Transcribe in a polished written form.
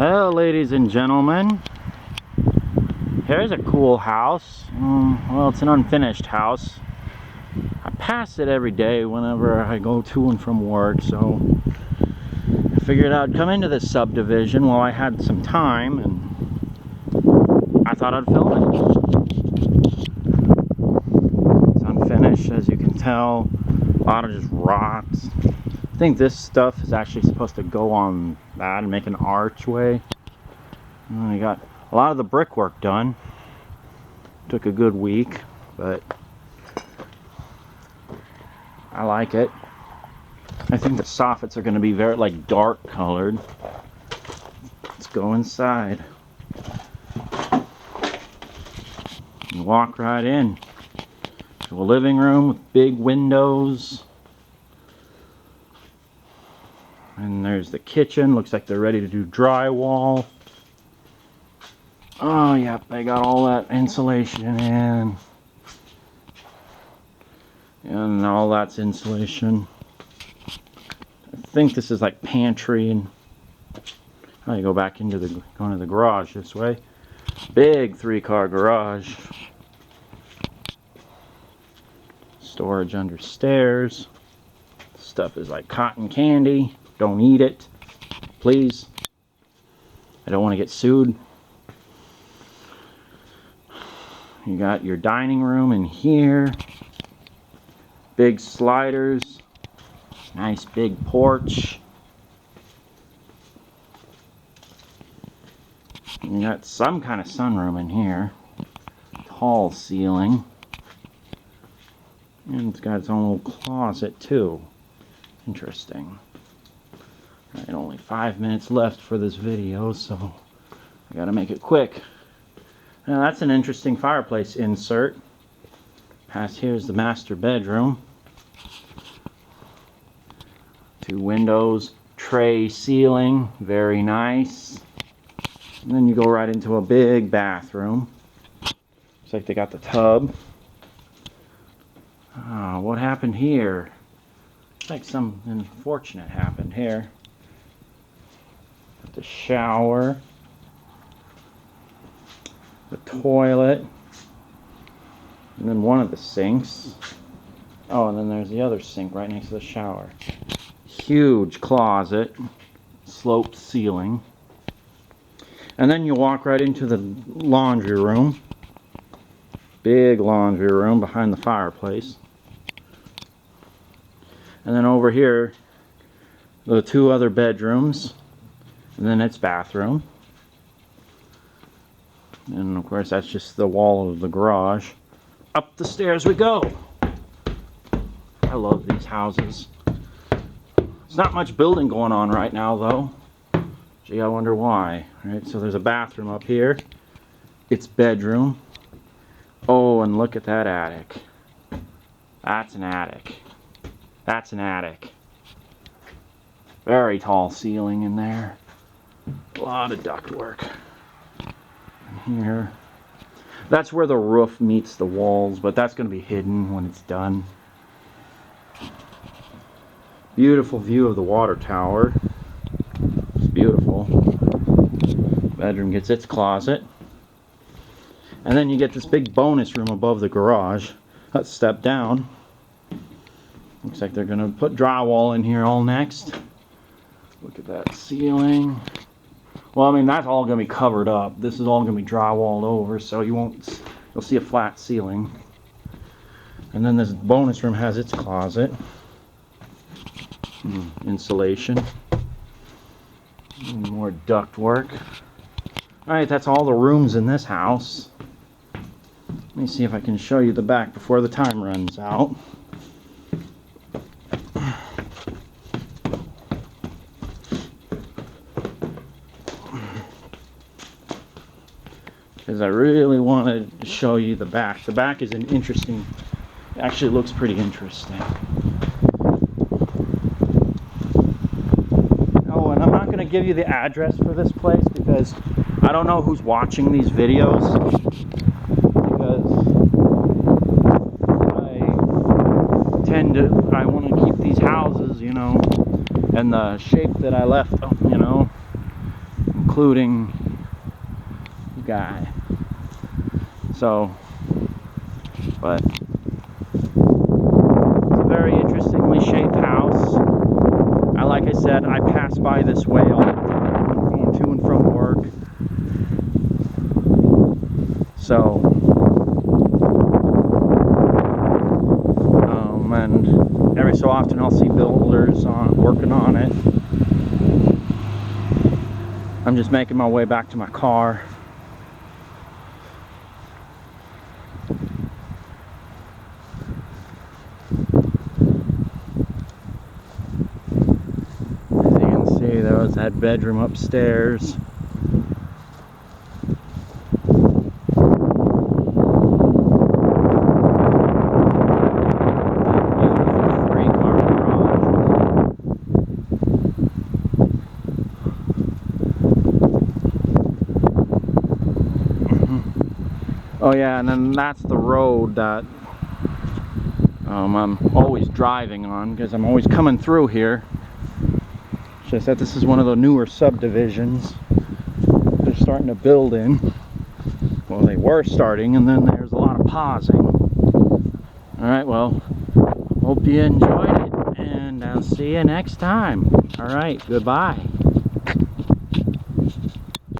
Well, ladies and gentlemen, here's a cool house. Well, it's an unfinished house. I pass it every day whenever I go to and from work, so I figured I'd come into this subdivision while I had some time, and I thought I'd film it. It's unfinished, as you can tell. A lot of just rocks. I think this stuff is actually supposed to go on that and make an archway. I got a lot of the brickwork done. Took a good week, but I like it. I think the soffits are going to be very dark colored. Let's go inside. You walk right in to a living room with big windows. And there's the kitchen. Looks like they're ready to do drywall. Oh, yep, they got all that insulation in. And all that's insulation. I think this is like pantry, and you go back into going to the garage this way. Big 3-car garage. Storage under stairs. Stuff is like cotton candy. Don't eat it, please. I don't want to get sued. You got your dining room in here. Big sliders. Nice big porch. You got some kind of sunroom in here. Tall ceiling. And it's got its own little closet too. Interesting. Alright, only 5 minutes left for this video, so I gotta make it quick. Now that's an interesting fireplace insert. Past here is the master bedroom. 2 windows, tray ceiling, very nice. And then you go right into a big bathroom. Looks like they got the tub. What happened here? Looks like something unfortunate happened here. The shower, the toilet, and then one of the sinks. Oh, and then there's the other sink right next to the shower. Huge closet, sloped ceiling. And then you walk right into the laundry room. Big laundry room behind the fireplace. And then over here, the 2 other bedrooms. And then its bathroom. And of course that's just the wall of the garage. Up the stairs we go. I love these houses. There's not much building going on right now though. Gee, I wonder why. Alright, so there's a bathroom up here. Its bedroom. Oh, and look at that attic. That's an attic. That's an attic. Very tall ceiling in there. A lot of ductwork. Here. That's where the roof meets the walls, but that's going to be hidden when it's done. Beautiful view of the water tower. It's beautiful. Bedroom gets its closet. And then you get this big bonus room above the garage. Let's step down. Looks like they're going to put drywall in here all next. Look at that ceiling. Well, I mean, that's all going to be covered up. This is all going to be drywalled over, so you'll see a flat ceiling. And then this bonus room has its closet. Insulation. More duct work. Alright, that's all the rooms in this house. Let me see if I can show you the back before the time runs out. Because I really wanted to show you the back. The back is an interesting, actually looks pretty interesting. Oh, and I'm not going to give you the address for this place because I don't know who's watching these videos. Because I want to keep these houses, you know, and the shape that I left, you know, including the guy. So, but it's a very interestingly shaped house. Like I said, I pass by this way all the time, going to and from work. So, and every so often I'll see builders working on it. I'm just making my way back to my car. There was that bedroom upstairs. Oh yeah, and then that's the road that I'm always driving on because I'm always coming through here. Just that this is one of the newer subdivisions they're starting to build in. Well, they were starting, and then there's a lot of pausing. Alright, well, hope you enjoyed it, and I'll see you next time. Alright, goodbye.